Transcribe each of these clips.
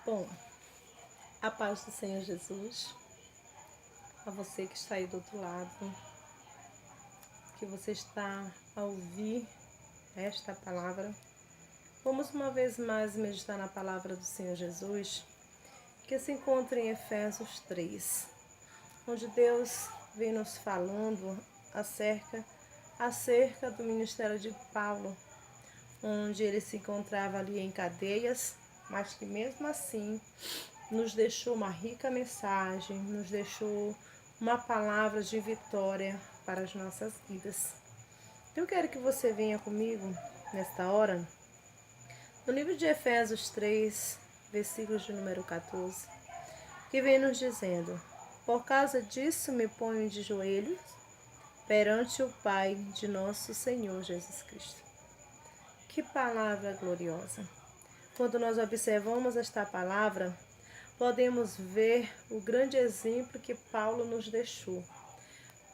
Bom, a paz do Senhor Jesus, a você que está aí do outro lado, que você está a ouvir esta palavra. Vamos uma vez mais meditar na palavra do Senhor Jesus, que se encontra em Efésios 3, onde Deus vem nos falando acerca do ministério de Paulo, onde ele se encontrava ali em cadeias, mas que mesmo assim nos deixou uma rica mensagem, nos deixou uma palavra de vitória para as nossas vidas. Eu quero que você venha comigo nesta hora, no livro de Efésios 3, versículos de número 14, que vem nos dizendo: por causa disso me ponho de joelhos perante o Pai de nosso Senhor Jesus Cristo. Que palavra gloriosa! Quando nós observamos esta palavra, podemos ver o grande exemplo que Paulo nos deixou.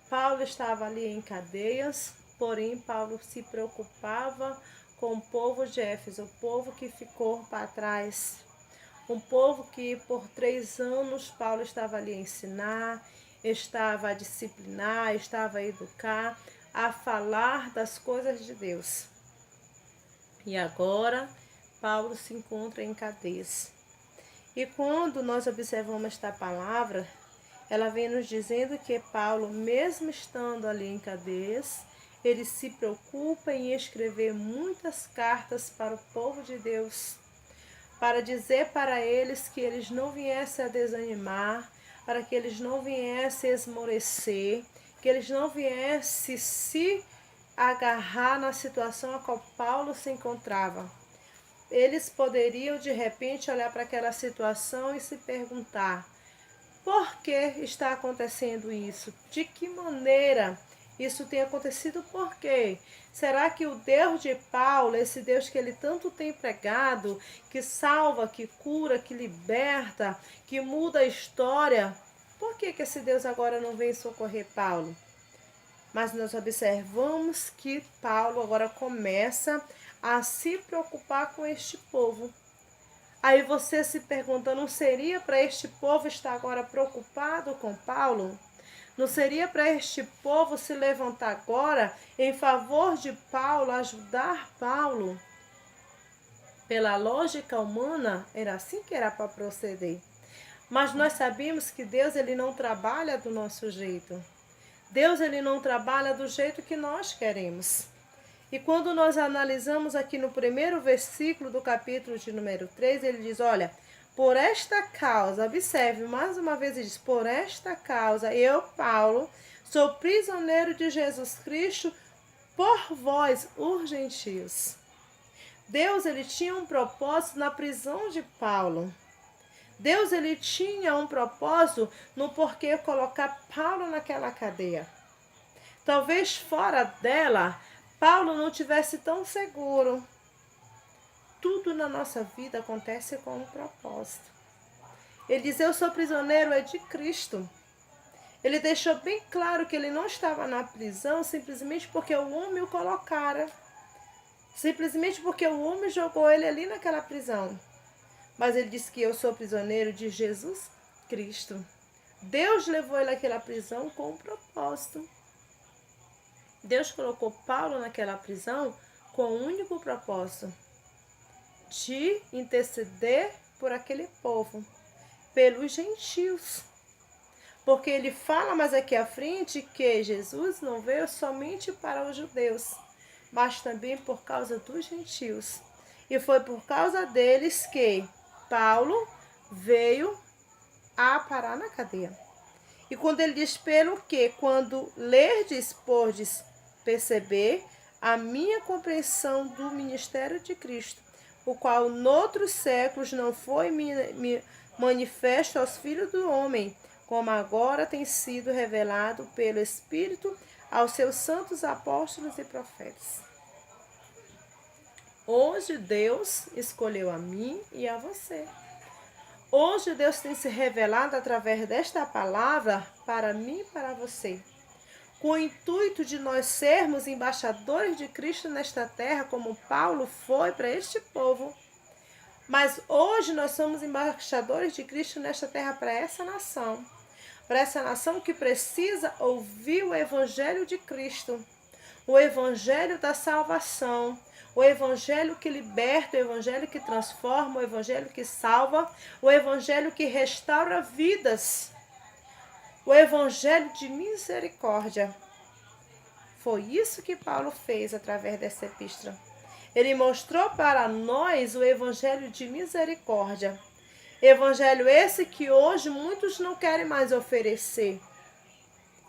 Paulo estava ali em cadeias, porém Paulo se preocupava com o povo de Éfeso, o povo que ficou para trás. Um povo que por 3 anos Paulo estava ali a ensinar, estava a disciplinar, estava a educar, a falar das coisas de Deus. E agora Paulo se encontra em cadeias. E quando nós observamos esta palavra, ela vem nos dizendo que Paulo, mesmo estando ali em cadeias, ele se preocupa em escrever muitas cartas para o povo de Deus, para dizer para eles que eles não viessem a desanimar, para que eles não viessem a esmorecer, que eles não viessem se agarrar na situação a qual Paulo se encontrava. Eles poderiam de repente olhar para aquela situação e se perguntar: por que está acontecendo isso? De que maneira isso tem acontecido? Por quê? Será que o Deus de Paulo, esse Deus que ele tanto tem pregado, que salva, que cura, que liberta, que muda a história, por que esse Deus agora não vem socorrer Paulo? Mas nós observamos que Paulo agora começa a se preocupar com este povo. Aí você se pergunta, não seria para este povo estar agora preocupado com Paulo? Não seria para este povo se levantar agora em favor de Paulo, ajudar Paulo? Pela lógica humana, era assim que era para proceder. Mas nós sabemos que Deus ele não trabalha do nosso jeito. Deus ele não trabalha do jeito que nós queremos. E quando nós analisamos aqui no primeiro versículo do capítulo de número 3, ele diz, olha, por esta causa, observe, mais uma vez ele diz, por esta causa, eu, Paulo, sou prisioneiro de Jesus Cristo por vós, os gentios. Deus ele tinha um propósito na prisão de Paulo. Deus ele tinha um propósito no porquê colocar Paulo naquela cadeia. Talvez fora dela, Paulo não tivesse tão seguro. Tudo na nossa vida acontece com um propósito. Ele diz, eu sou prisioneiro é de Cristo. Ele deixou bem claro que ele não estava na prisão simplesmente porque o homem o colocara. Simplesmente porque o homem jogou ele ali naquela prisão. Mas ele disse que eu sou prisioneiro de Jesus Cristo. Deus levou ele àquela prisão com um propósito. Deus colocou Paulo naquela prisão com um único propósito: de interceder por aquele povo, pelos gentios. Porque ele fala mais aqui à frente que Jesus não veio somente para os judeus, mas também por causa dos gentios. E foi por causa deles que Paulo veio a parar na cadeia. E quando ele diz pelo que, quando lerdes, podes perceber a minha compreensão do ministério de Cristo, o qual noutros séculos não foi manifesto aos filhos do homem, como agora tem sido revelado pelo Espírito aos seus santos apóstolos e profetas. Hoje Deus escolheu a mim e a você. Hoje Deus tem se revelado através desta palavra para mim e para você, com o intuito de nós sermos embaixadores de Cristo nesta terra, como Paulo foi para este povo. Mas hoje nós somos embaixadores de Cristo nesta terra para essa nação. Para essa nação que precisa ouvir o Evangelho de Cristo. O Evangelho da salvação. O Evangelho que liberta, o Evangelho que transforma, o Evangelho que salva, o Evangelho que restaura vidas. O Evangelho de misericórdia. Foi isso que Paulo fez através dessa epístola. Ele mostrou para nós o Evangelho de misericórdia. Evangelho esse que hoje muitos não querem mais oferecer.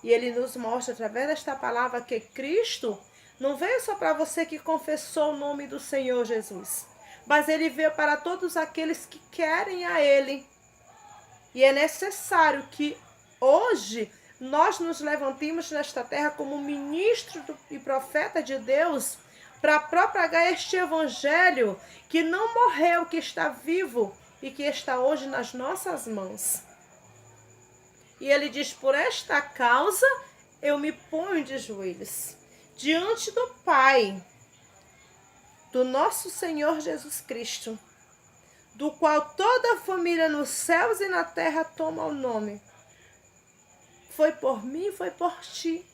E ele nos mostra através desta palavra que Cristo não veio só para você que confessou o nome do Senhor Jesus, mas ele veio para todos aqueles que querem a ele. E é necessário que hoje nós nos levantemos nesta terra como ministro e profeta de Deus para propagar este evangelho que não morreu, que está vivo e que está hoje nas nossas mãos. E ele diz, por esta causa eu me ponho de joelhos diante do Pai, do nosso Senhor Jesus Cristo, do qual toda a família nos céus e na terra toma o nome. Foi por mim, foi por ti,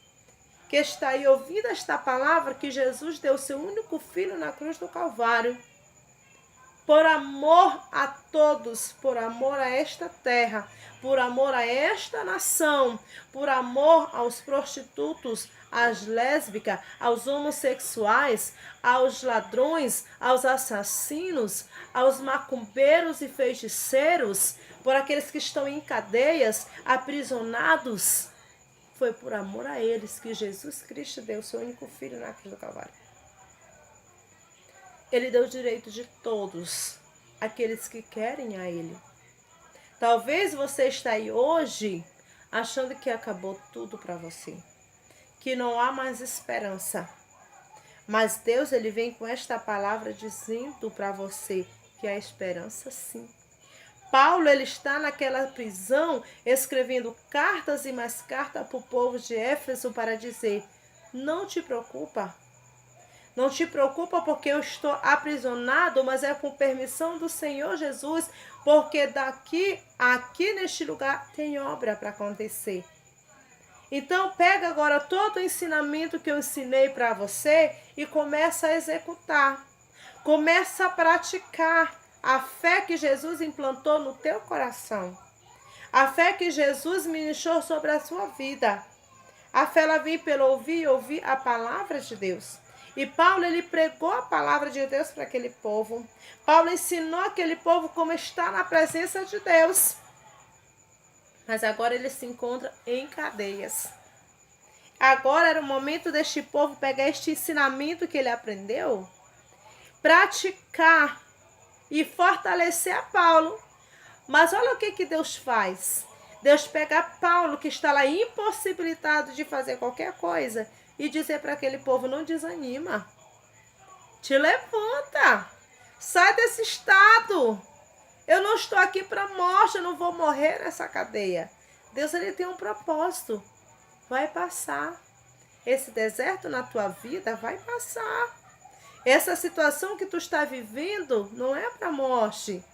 que está aí ouvindo esta palavra, que Jesus deu seu único filho na cruz do Calvário, por amor a todos, por amor a esta terra, por amor a esta nação, por amor aos prostitutos, às lésbicas, aos homossexuais, aos ladrões, aos assassinos, aos macumbeiros e feiticeiros, por aqueles que estão em cadeias, aprisionados. Foi por amor a eles que Jesus Cristo deu seu único filho na cruz do Calvário. Ele deu o direito de todos, aqueles que querem a ele. Talvez você está aí hoje achando que acabou tudo para você, que não há mais esperança. Mas Deus, ele vem com esta palavra dizendo para você que há esperança sim. Paulo, ele está naquela prisão escrevendo cartas e mais cartas para o povo de Éfeso para dizer, não te preocupa. Não te preocupa porque eu estou aprisionado, mas é com permissão do Senhor Jesus, porque aqui neste lugar tem obra para acontecer. Então pega agora todo o ensinamento que eu ensinei para você e começa a executar. Começa a praticar a fé que Jesus implantou no teu coração. A fé que Jesus ministrou sobre a sua vida. A fé ela vem pelo ouvir e ouvir a palavra de Deus. E Paulo, ele pregou a palavra de Deus para aquele povo. Paulo ensinou aquele povo como está na presença de Deus. Mas agora ele se encontra em cadeias. Agora era o momento deste povo pegar este ensinamento que ele aprendeu, praticar e fortalecer a Paulo. Mas olha o que Deus faz. Deus pega Paulo, que está lá impossibilitado de fazer qualquer coisa, e dizer para aquele povo, não desanima. Te levanta. Sai desse estado. Eu não estou aqui para morte, eu não vou morrer nessa cadeia. Deus, ele tem um propósito. Vai passar. Esse deserto na tua vida vai passar. Essa situação que tu está vivendo não é para morte.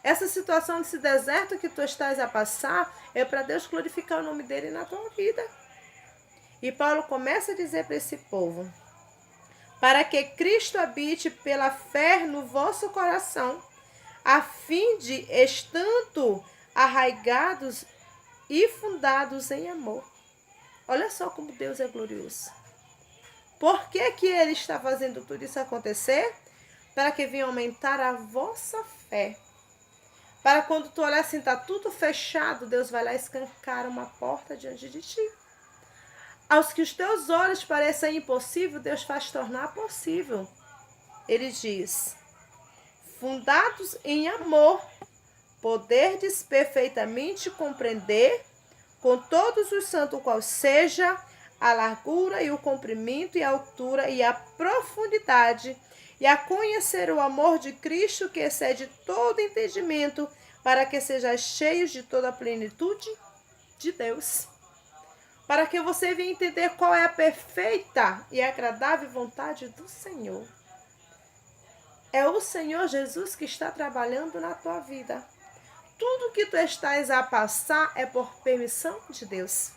Essa situação desse deserto que tu estás a passar é para Deus glorificar o nome dele na tua vida. E Paulo começa a dizer para esse povo, para que Cristo habite pela fé no vosso coração, a fim de, estando arraigados e fundados em amor. Olha só como Deus é glorioso. Por que ele está fazendo tudo isso acontecer? Para que venha aumentar a vossa fé. Para quando tu olhar assim, está tudo fechado, Deus vai lá escancar uma porta diante de ti. Aos que os teus olhos pareçam impossível, Deus faz tornar possível. Ele diz, fundados em amor, poderdes perfeitamente compreender com todos os santos qual seja a largura e o comprimento e a altura e a profundidade, e a conhecer o amor de Cristo que excede todo entendimento, para que sejais cheios de toda a plenitude de Deus. Para que você venha entender qual é a perfeita e agradável vontade do Senhor. É o Senhor Jesus que está trabalhando na tua vida. Tudo que tu estás a passar é por permissão de Deus.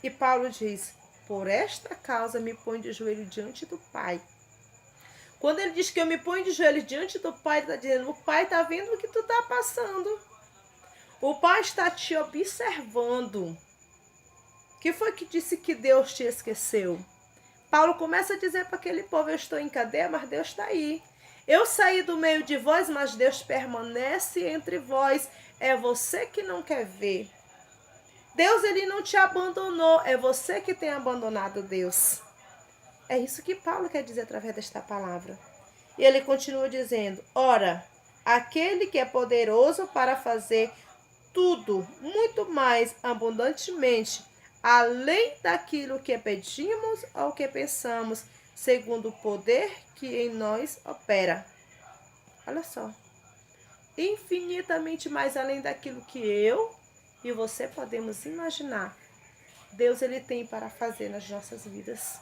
E Paulo diz, por esta causa me ponho de joelho diante do Pai. Quando ele diz que eu me ponho de joelho diante do Pai, ele está dizendo, o Pai está vendo o que tu está passando. O Pai está te observando. Que foi que disse que Deus te esqueceu? Paulo começa a dizer para aquele povo, eu estou em cadeia, mas Deus está aí. Eu saí do meio de vós, mas Deus permanece entre vós. É você que não quer ver. Deus, ele não te abandonou, é você que tem abandonado Deus. É isso que Paulo quer dizer através desta palavra. E ele continua dizendo, ora, aquele que é poderoso para fazer tudo, muito mais abundantemente, além daquilo que pedimos ou que pensamos, segundo o poder que em nós opera. Olha só. Infinitamente mais além daquilo que eu e você podemos imaginar. Deus, ele tem para fazer nas nossas vidas.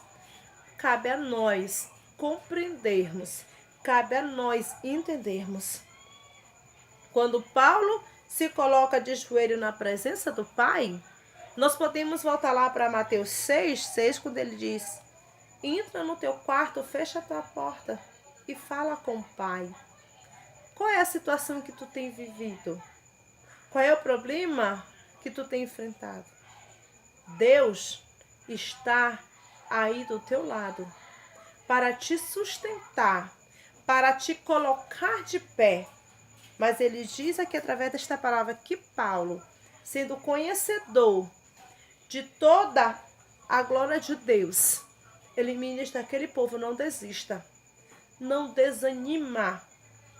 Cabe a nós compreendermos, cabe a nós entendermos. Quando Paulo se coloca de joelho na presença do Pai, nós podemos voltar lá para Mateus 6, quando ele diz, entra no teu quarto, fecha a tua porta e fala com o Pai. Qual é a situação que tu tem vivido? Qual é o problema que tu tem enfrentado? Deus está aí do teu lado para te sustentar, para te colocar de pé. Mas ele diz aqui através desta palavra que Paulo, sendo conhecedor de toda a glória de Deus, ele ministra aquele povo, não desista, não desanima.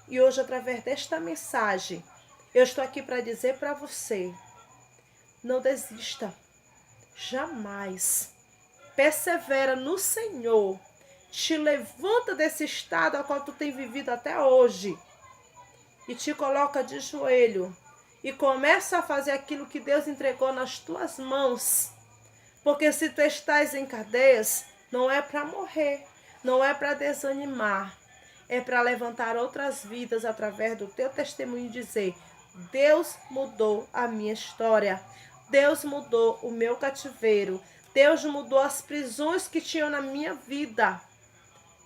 E hoje, através desta mensagem, eu estou aqui para dizer para você, não desista, jamais. Persevera no Senhor, te levanta desse estado ao qual tu tem vivido até hoje e te coloca de joelho e começa a fazer aquilo que Deus entregou nas tuas mãos. Porque se tu estás em cadeias, não é para morrer, não é para desanimar, é para levantar outras vidas através do teu testemunho e dizer, Deus mudou a minha história, Deus mudou o meu cativeiro, Deus mudou as prisões que tinham na minha vida.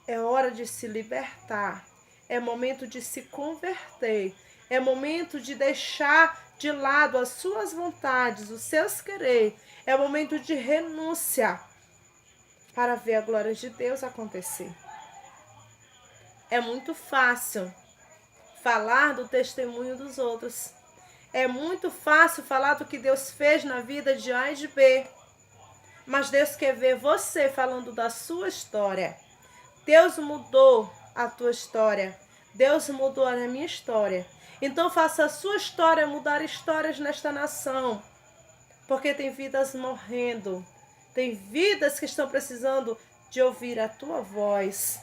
É hora de se libertar, é momento de se converter, é momento de deixar de lado as suas vontades, os seus querer, é momento de renúncia para ver a glória de Deus acontecer. É muito fácil falar do testemunho dos outros. É muito fácil falar do que Deus fez na vida de A e de B. Mas Deus quer ver você falando da sua história. Deus mudou a tua história. Deus mudou a minha história. Então faça a sua história mudar histórias nesta nação. Porque tem vidas morrendo. Tem vidas que estão precisando de ouvir a tua voz.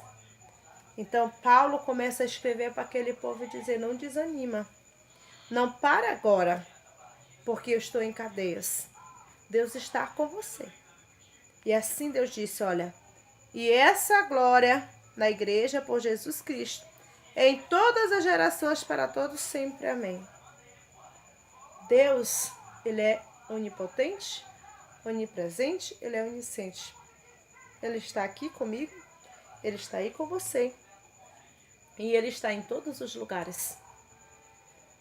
Então Paulo começa a escrever para aquele povo e dizer, não desanima. Não para agora, porque eu estou em cadeias. Deus está com você. E assim Deus disse, olha, e essa glória na igreja por Jesus Cristo, em todas as gerações, para todos sempre. Amém. Deus, ele é onipotente, onipresente, ele é onisciente. Ele está aqui comigo, ele está aí com você. E ele está em todos os lugares.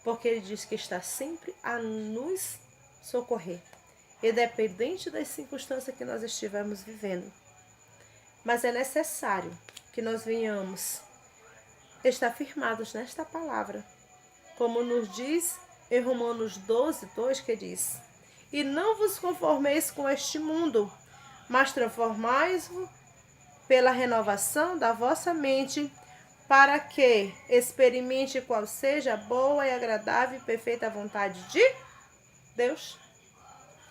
Porque ele diz que está sempre a nos socorrer. Independente das circunstâncias que nós estivermos vivendo. Mas é necessário que nós venhamos estar firmados nesta palavra. Como nos diz em Romanos 12:2, que diz, e não vos conformeis com este mundo, mas transformai-vos pela renovação da vossa mente, para que experimente qual seja a boa e agradável e perfeita vontade de Deus.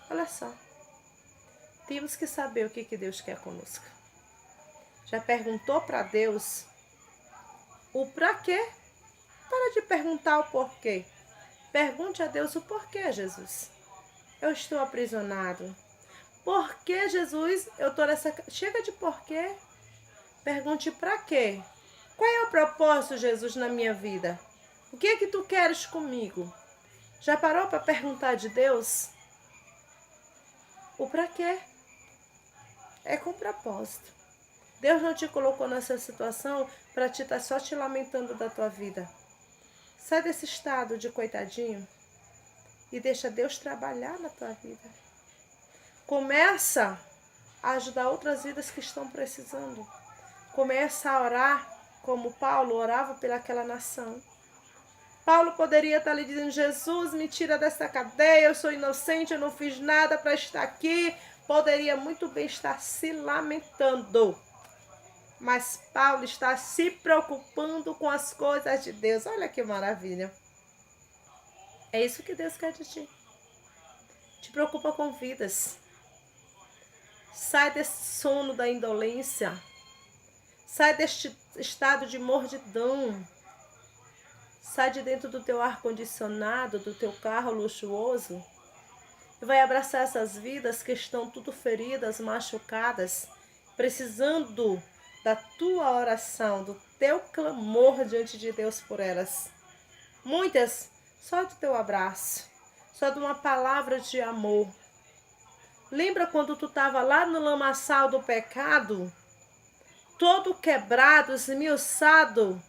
Olha só. Temos que saber o que Deus quer conosco. Já perguntou para Deus o para quê? Para de perguntar o porquê. Pergunte a Deus o porquê, Jesus. Eu estou aprisionado. Por que, Jesus, eu estou nessa... Chega de porquê. Pergunte para quê. Qual é o propósito, Jesus, na minha vida? O que é que tu queres comigo? Já parou para perguntar de Deus? O para quê? É com propósito. Deus não te colocou nessa situação para te estar só te lamentando da tua vida. Sai desse estado de coitadinho e deixa Deus trabalhar na tua vida. Começa a ajudar outras vidas que estão precisando. Começa a orar como Paulo orava pelaquela nação. Paulo poderia estar lhe dizendo: Jesus, me tira dessa cadeia, eu sou inocente, eu não fiz nada para estar aqui. Poderia muito bem estar se lamentando. Mas Paulo está se preocupando com as coisas de Deus. Olha que maravilha. É isso que Deus quer de ti. Te preocupa com vidas. Sai desse sono da indolência. Sai deste estado de mordidão. Sai de dentro do teu ar-condicionado, do teu carro luxuoso. E vai abraçar essas vidas que estão tudo feridas, machucadas, precisando da tua oração, do teu clamor diante de Deus por elas. Muitas, só do teu abraço, só de uma palavra de amor. Lembra quando tu estava lá no lamaçal do pecado, todo quebrado, esmiuçado,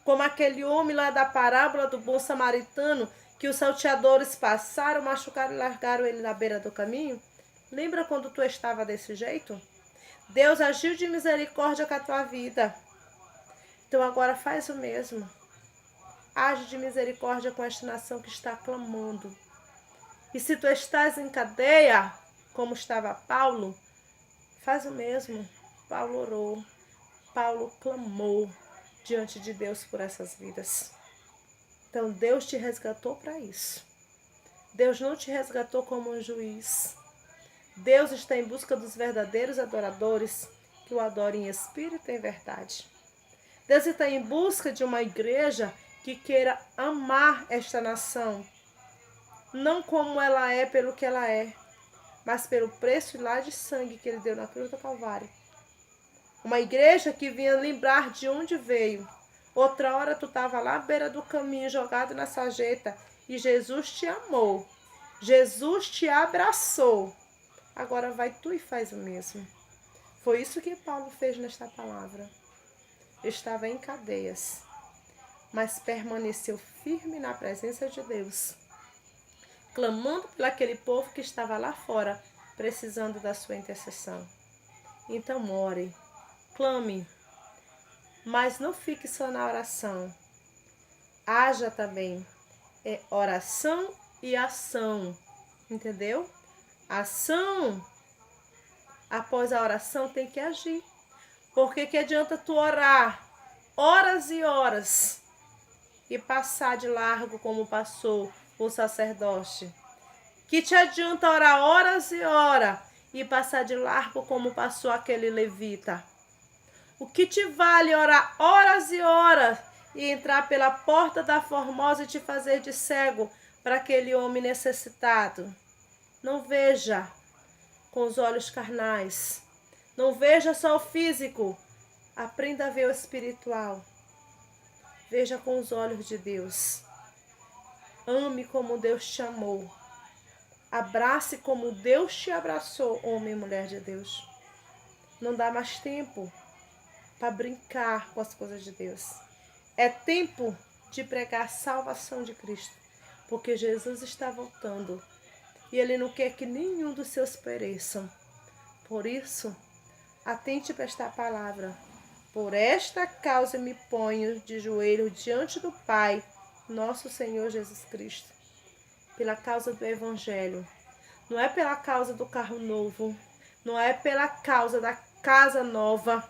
como aquele homem lá da parábola do bom samaritano, que os salteadores passaram, machucaram e largaram ele na beira do caminho? Lembra quando tu estava desse jeito? Deus agiu de misericórdia com a tua vida. Então agora faz o mesmo. Age de misericórdia com esta nação que está clamando. E se tu estás em cadeia, como estava Paulo, faz o mesmo. Paulo orou. Paulo clamou diante de Deus por essas vidas. Então Deus te resgatou para isso. Deus não te resgatou como um juiz. Deus está em busca dos verdadeiros adoradores que o adorem em espírito e em verdade. Deus está em busca de uma igreja que queira amar esta nação, não como ela é pelo que ela é, mas pelo preço lá de sangue que ele deu na cruz do Calvário. Uma igreja que vinha lembrar de onde veio. Outra hora tu estava lá à beira do caminho, jogado na sarjeta, e Jesus te amou. Jesus te abraçou. Agora vai tu e faz o mesmo. Foi isso que Paulo fez nesta palavra. Estava em cadeias, mas permaneceu firme na presença de Deus, clamando por aquele povo que estava lá fora, precisando da sua intercessão. Então ore, clame, mas não fique só na oração. Haja também. É oração e ação. Entendeu? Ação. Após a oração tem que agir. Porque que adianta tu orar horas e horas e passar de largo como passou o sacerdote? Que te adianta orar horas e horas e passar de largo como passou aquele levita? O que te vale orar horas e horas e entrar pela porta da Formosa e te fazer de cego para aquele homem necessitado? Não veja com os olhos carnais. Não veja só o físico. Aprenda a ver o espiritual. Veja com os olhos de Deus. Ame como Deus te amou. Abrace como Deus te abraçou, homem e mulher de Deus. Não dá mais tempo para brincar com as coisas de Deus. É tempo de pregar a salvação de Cristo, porque Jesus está voltando e Ele não quer que nenhum dos seus pereçam. Por isso, atente para esta palavra. Por esta causa me ponho de joelho diante do Pai, nosso Senhor Jesus Cristo, pela causa do Evangelho. Não é pela causa do carro novo, não é pela causa da casa nova,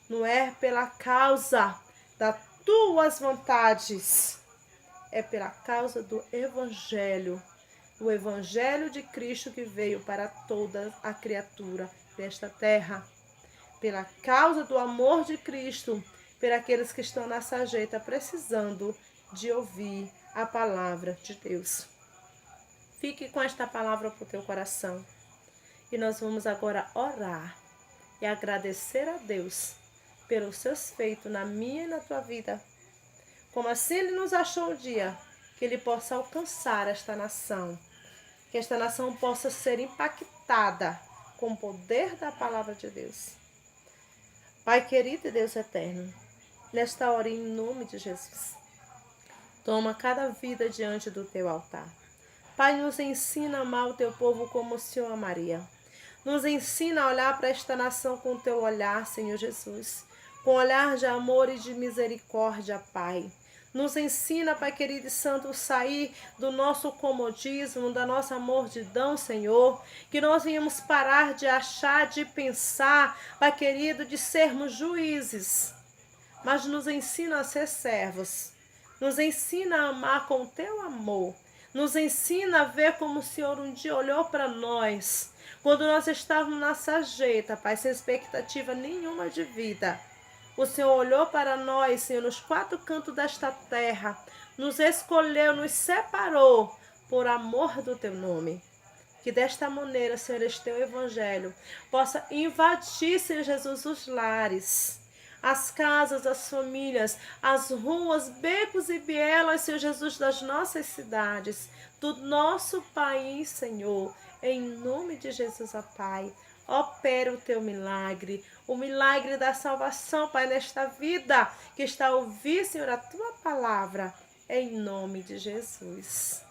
não é pela causa das tuas vontades, é pela causa do Evangelho. O Evangelho de Cristo que veio para toda a criatura desta terra. Pela causa do amor de Cristo, por aqueles que estão na sarjeta precisando de ouvir a palavra de Deus. Fique com esta palavra para o teu coração. E nós vamos agora orar e agradecer a Deus pelos seus feitos na minha e na tua vida. Como assim Ele nos achou um dia, que Ele possa alcançar esta nação, que esta nação possa ser impactada com o poder da palavra de Deus. Pai querido e Deus eterno, nesta hora, em nome de Jesus, toma cada vida diante do teu altar. Pai, nos ensina a amar o teu povo como o Senhor amaria. Nos ensina a olhar para esta nação com o teu olhar, Senhor Jesus, com olhar de amor e de misericórdia, Pai. Nos ensina, Pai querido e santo, sair do nosso comodismo, da nossa mordidão, Senhor, que nós venhamos parar de achar, de pensar, Pai querido, de sermos juízes, mas nos ensina a ser servos, nos ensina a amar com o teu amor, nos ensina a ver como o Senhor um dia olhou para nós, quando nós estávamos na sarjeta, Pai, sem expectativa nenhuma de vida. O Senhor olhou para nós, Senhor, nos quatro cantos desta terra, nos escolheu, nos separou por amor do teu nome. Que desta maneira, Senhor, este teu evangelho possa invadir, Senhor Jesus, os lares, as casas, as famílias, as ruas, becos e bielas, Senhor Jesus, das nossas cidades, do nosso país, Senhor, em nome de Jesus, ó Pai. Opera o teu milagre, o milagre da salvação, Pai, nesta vida que está a ouvir, Senhor, a tua palavra, em nome de Jesus.